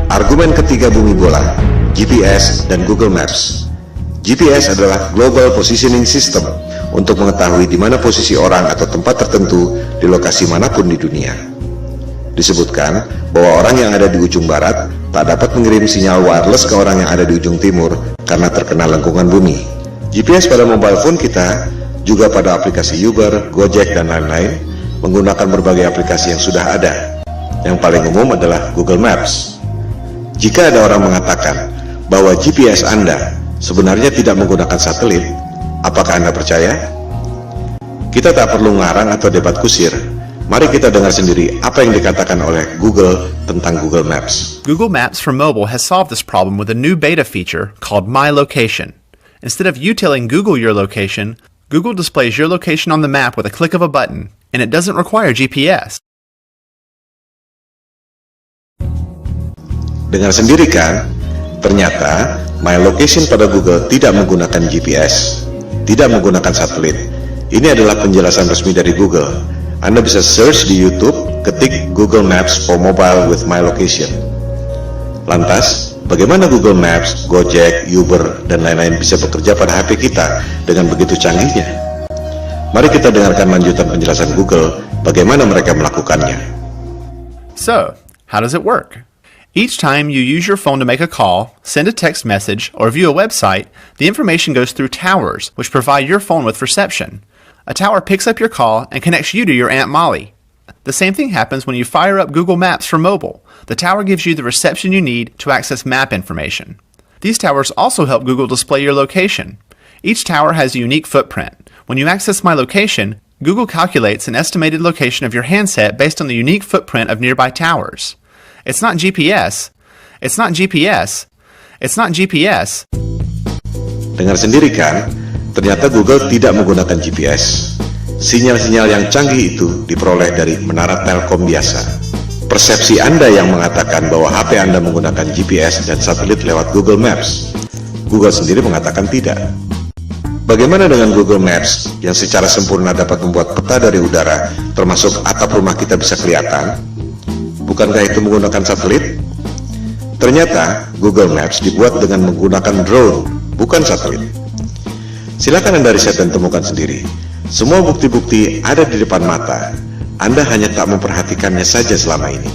Argumen ketiga bumi bola, GPS dan Google Maps. GPS adalah Global Positioning System untuk mengetahui di mana posisi orang atau tempat tertentu di lokasi manapun di dunia. Disebutkan bahwa orang yang ada di ujung barat tak dapat mengirim sinyal wireless ke orang yang ada di ujung timur karena terkena lengkungan bumi. GPS pada mobile phone kita, juga pada aplikasi Uber, Gojek, dan lain-lain, menggunakan berbagai aplikasi yang sudah ada. Yang paling umum adalah Google Maps. Jika ada orang mengatakan bahwa GPS Anda sebenarnya tidak menggunakan satelit, apakah Anda percaya? Kita tak perlu ngarang atau debat kusir. Mari kita dengar sendiri apa yang dikatakan oleh Google tentang Google Maps. Google Maps for mobile has solved this problem with a new beta feature called My Location. Instead of you telling Google your location, Google displays your location on the map with a click of a button, and it doesn't require GPS. Dengar sendiri kan? Ternyata My Location pada Google tidak menggunakan GPS, tidak menggunakan satelit. Ini adalah penjelasan resmi dari Google. Anda bisa search di YouTube, ketik Google Maps for Mobile with My Location. Lantas, bagaimana Google Maps, Gojek, Uber, dan lain-lain bisa bekerja pada HP kita dengan begitu canggihnya? Mari kita dengarkan lanjutan penjelasan Google bagaimana mereka melakukannya. So, how does it work? Each time you use your phone to make a call, send a text message, or view a website, the information goes through towers, which provide your phone with reception. A tower picks up your call and connects you to your Aunt Molly. The same thing happens when you fire up Google Maps for mobile. The tower gives you the reception you need to access map information. These towers also help Google display your location. Each tower has a unique footprint. When you access My Location, Google calculates an estimated location of your handset based on the unique footprint of nearby towers. It's not GPS. It's not GPS. It's not GPS. Dengar sendiri kan? Ternyata Google tidak menggunakan GPS. Sinyal-sinyal yang canggih itu diperoleh dari menara Telkom biasa. Persepsi Anda yang mengatakan bahwa HP Anda menggunakan GPS dan satelit lewat Google Maps. Google sendiri mengatakan tidak. Bagaimana dengan Google Maps yang secara sempurna dapat membuat peta dari udara, termasuk atap rumah kita bisa kelihatan? Bukankah itu menggunakan satelit? Ternyata Google Maps dibuat dengan menggunakan drone, bukan satelit. Silakan Anda riset dan temukan sendiri. Semua bukti-bukti ada di depan mata. Anda hanya tak memperhatikannya saja selama ini.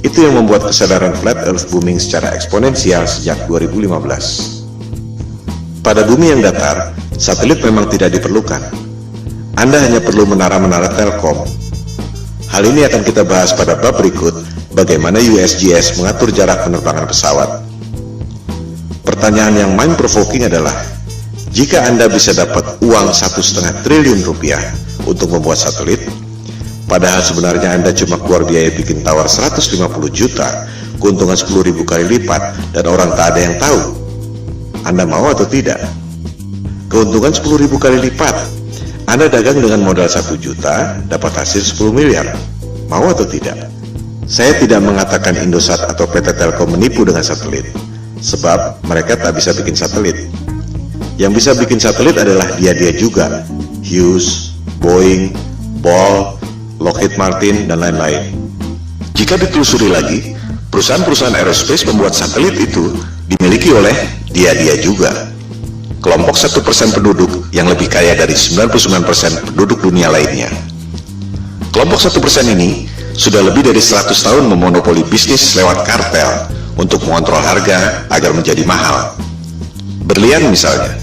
Itu yang membuat kesadaran flat earth booming secara eksponensial sejak 2015. Pada bumi yang datar, satelit memang tidak diperlukan. Anda hanya perlu menara-menara Telkom. Hal ini akan kita bahas pada bab berikut, bagaimana USGS mengatur jarak penerbangan pesawat. Pertanyaan yang mind-provoking adalah, jika Anda bisa dapat uang 1,5 triliun rupiah untuk membuat satelit, padahal sebenarnya Anda cuma keluar biaya bikin tower 150 juta, keuntungan 10.000 kali lipat, dan orang tak ada yang tahu, Anda mau atau tidak? Keuntungan 10.000 kali lipat. Anda dagang dengan modal 1 juta, dapat hasil 10 miliar. Mau atau tidak? Saya tidak mengatakan Indosat atau PT Telkom menipu dengan satelit, sebab mereka tak bisa bikin satelit. Yang bisa bikin satelit adalah dia-dia juga, Hughes, Boeing, Ball, Lockheed Martin, dan lain-lain. Jika ditelusuri lagi, perusahaan-perusahaan aerospace pembuat satelit itu dimiliki oleh dia-dia juga. Kelompok 1% penduduk yang lebih kaya dari 99% penduduk dunia lainnya. Kelompok 1% ini sudah lebih dari 100 tahun memonopoli bisnis lewat kartel untuk mengontrol harga agar menjadi mahal. Berlian misalnya,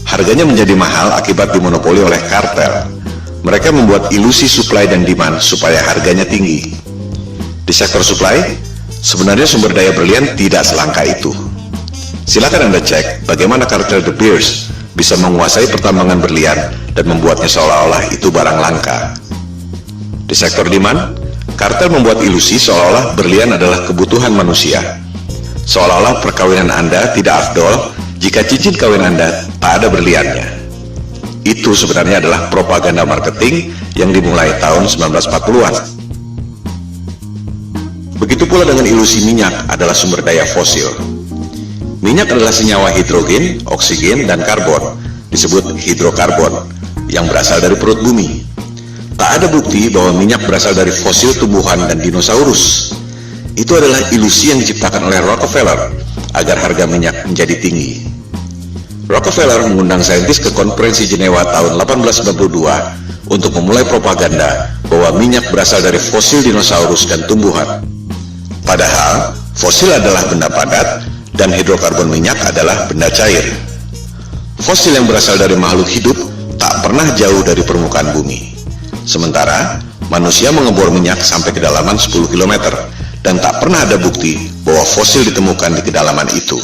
harganya menjadi mahal akibat dimonopoli oleh kartel. Mereka membuat ilusi supply dan demand supaya harganya tinggi. Di sektor supply, sebenarnya sumber daya berlian tidak selangka itu. Silakan Anda cek bagaimana kartel De Beers bisa menguasai pertambangan berlian dan membuatnya seolah-olah itu barang langka. Di sektor demand, kartel membuat ilusi seolah-olah berlian adalah kebutuhan manusia. Seolah-olah perkawinan Anda tidak afdol jika cincin kawin Anda tak ada berliannya. Itu sebenarnya adalah propaganda marketing yang dimulai tahun 1940-an. Begitu pula dengan ilusi minyak adalah sumber daya fosil. Minyak adalah senyawa hidrogen, oksigen, dan karbon, disebut hidrokarbon, yang berasal dari perut bumi. Tak ada bukti bahwa minyak berasal dari fosil tumbuhan dan dinosaurus. Itu adalah ilusi yang diciptakan oleh Rockefeller agar harga minyak menjadi tinggi. Rockefeller mengundang saintis ke konferensi Jenewa tahun 1892 untuk memulai propaganda bahwa minyak berasal dari fosil dinosaurus dan tumbuhan. Padahal, fosil adalah benda padat dan hidrokarbon minyak adalah benda cair. Fosil yang berasal dari makhluk hidup tak pernah jauh dari permukaan bumi. Sementara, manusia mengebor minyak sampai kedalaman 10 km dan tak pernah ada bukti bahwa fosil ditemukan di kedalaman itu.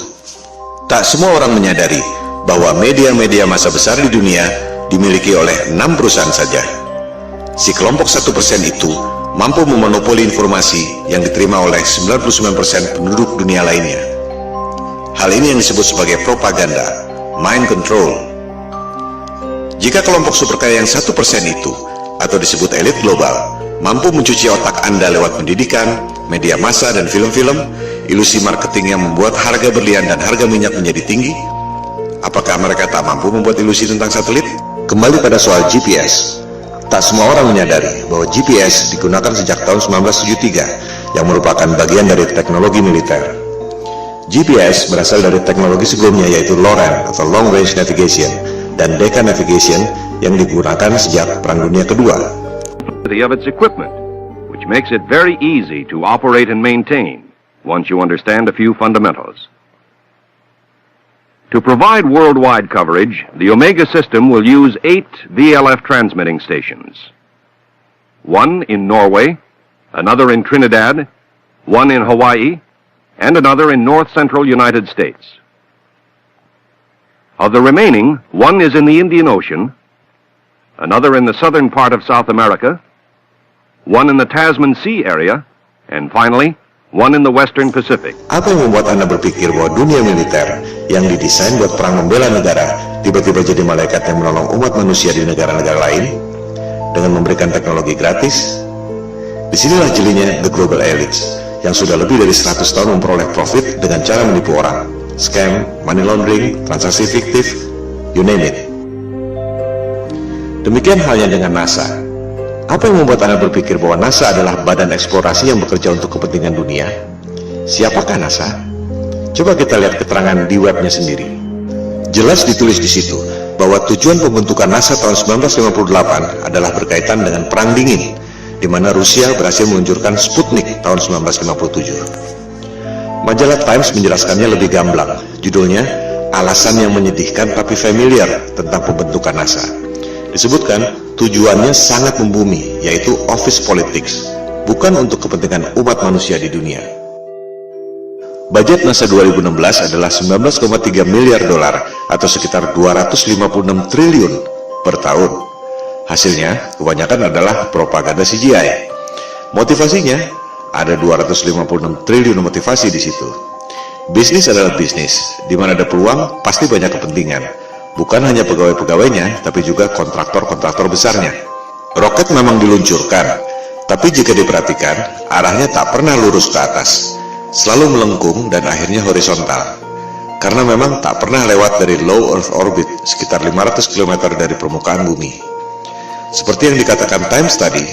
Tak semua orang menyadari bahwa media-media massa besar di dunia dimiliki oleh 6 perusahaan saja. Si kelompok 1% itu mampu memonopoli informasi yang diterima oleh 99% penduduk dunia lainnya. Hal ini yang disebut sebagai propaganda, mind control. Jika kelompok super kaya yang 1% itu, atau disebut elit global, mampu mencuci otak Anda lewat pendidikan, media massa, dan film-film, ilusi marketing yang membuat harga berlian dan harga minyak menjadi tinggi, apakah mereka tak mampu membuat ilusi tentang satelit? Kembali pada soal GPS. Tak semua orang menyadari bahwa GPS digunakan sejak tahun 1973 yang merupakan bagian dari teknologi militer. GPS berasal dari teknologi sebelumnya yaitu LORAN atau Long Range Navigation dan Decca Navigation yang digunakan sejak Perang Dunia Kedua. Of its equipment, which makes it very easy to operate and maintain once you understand a few fundamentals. To provide worldwide coverage, the Omega system will use 8 VLF transmitting stations. One in Norway, another in Trinidad, one in Hawaii, and another in north-central United States. Of the remaining, one is in the Indian Ocean, another in the southern part of South America, one in the Tasman Sea area, and finally, one in the Western Pacific. Apa yang membuat Anda berpikir bahwa dunia militer yang didesain buat perang membela negara tiba-tiba jadi malaikat yang menolong umat manusia di negara-negara lain dengan memberikan teknologi gratis? Disinilah jelinya the global elites yang sudah lebih dari 100 tahun memperoleh profit dengan cara menipu orang, scam, money laundering, transaksi fiktif, you name it. Demikian halnya dengan NASA. Apa yang membuat Anda berpikir bahwa NASA adalah badan eksplorasi yang bekerja untuk kepentingan dunia? Siapakah NASA? Coba kita lihat keterangan di webnya sendiri. Jelas ditulis di situ bahwa tujuan pembentukan NASA tahun 1958 adalah berkaitan dengan Perang Dingin, di mana Rusia berhasil meluncurkan Sputnik tahun 1957. Majalah Times menjelaskannya lebih gamblang. Judulnya, Alasan yang Menyedihkan Tapi Familiar tentang Pembentukan NASA. Disebutkan, tujuannya sangat membumi, yaitu office politics, bukan untuk kepentingan umat manusia di dunia. Budget NASA 2016 adalah 19,3 miliar dolar atau sekitar 256 triliun per tahun. Hasilnya, kebanyakan adalah propaganda CGI. Motivasinya, ada 256 triliun motivasi di situ. Bisnis adalah bisnis, di mana ada peluang, pasti banyak kepentingan. Bukan hanya pegawai-pegawainya, tapi juga kontraktor-kontraktor besarnya. Roket memang diluncurkan, tapi jika diperhatikan, arahnya tak pernah lurus ke atas, selalu melengkung dan akhirnya horizontal. Karena memang tak pernah lewat dari low Earth orbit, sekitar 500 km dari permukaan bumi. Seperti yang dikatakan Times tadi,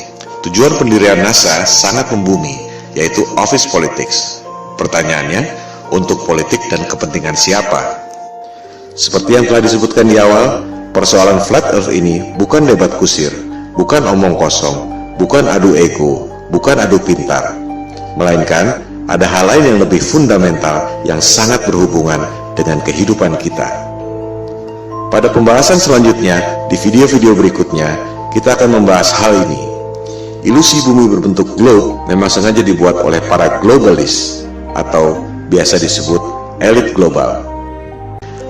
tujuan pendirian NASA sangat membumi, yaitu office politics. Pertanyaannya, untuk politik dan kepentingan siapa? Seperti yang telah disebutkan di awal, persoalan flat earth ini bukan debat kusir, bukan omong kosong, bukan adu ego, bukan adu pintar, melainkan ada hal lain yang lebih fundamental yang sangat berhubungan dengan kehidupan kita. Pada pembahasan selanjutnya, di video-video berikutnya, kita akan membahas hal ini. Ilusi bumi berbentuk globe memang sengaja dibuat oleh para globalis atau biasa disebut elit global.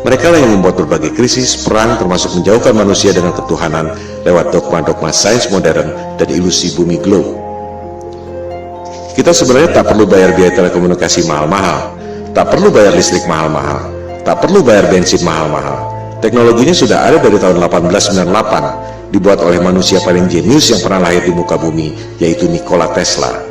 Mereka lah yang membuat berbagai krisis, perang, termasuk menjauhkan manusia dengan ketuhanan lewat dogma-dogma sains modern dan ilusi bumi globe. Kita sebenarnya tak perlu bayar biaya telekomunikasi mahal-mahal, tak perlu bayar listrik mahal-mahal, tak perlu bayar bensin mahal-mahal. Teknologinya sudah ada dari tahun 1898, dibuat oleh manusia paling jenius yang pernah lahir di muka bumi, yaitu Nikola Tesla.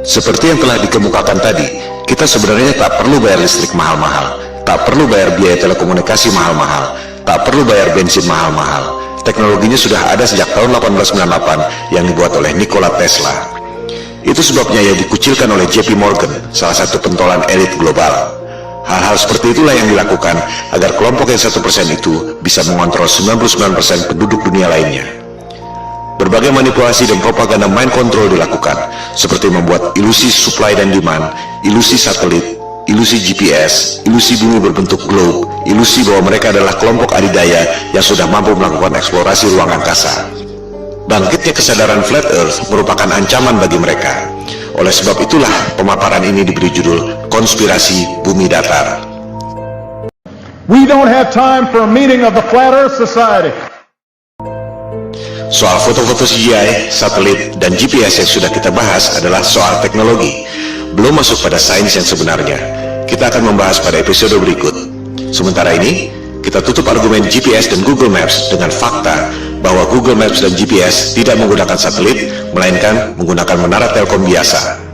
Seperti yang telah dikemukakan tadi, kita sebenarnya tak perlu bayar listrik mahal-mahal, tak perlu bayar biaya telekomunikasi mahal-mahal, tak perlu bayar bensin mahal-mahal. Teknologinya sudah ada sejak tahun 1898 yang dibuat oleh Nikola Tesla. Itu sebabnya ia dikucilkan oleh JP Morgan, salah satu pentolan elit global. Hal-hal seperti itulah yang dilakukan agar kelompok yang 1% itu bisa mengontrol 99% penduduk dunia lainnya. Berbagai manipulasi dan propaganda mind control dilakukan, seperti membuat ilusi supply dan demand, ilusi satelit, ilusi GPS, ilusi bumi berbentuk globe, ilusi bahwa mereka adalah kelompok adidaya yang sudah mampu melakukan eksplorasi ruang angkasa. Bangkitnya kesadaran flat earth merupakan ancaman bagi mereka. Oleh sebab itulah pemaparan ini diberi judul Konspirasi Bumi Datar. We don't have time for a meeting of the Flat Earth Society. Soal foto-foto CGI, satelit, dan GPS yang sudah kita bahas adalah soal teknologi, belum masuk pada sains yang sebenarnya. Kita akan membahas pada episode berikut. Sementara ini, kita tutup argumen GPS dan Google Maps dengan fakta bahwa Google Maps dan GPS tidak menggunakan satelit, melainkan menggunakan menara telkom biasa.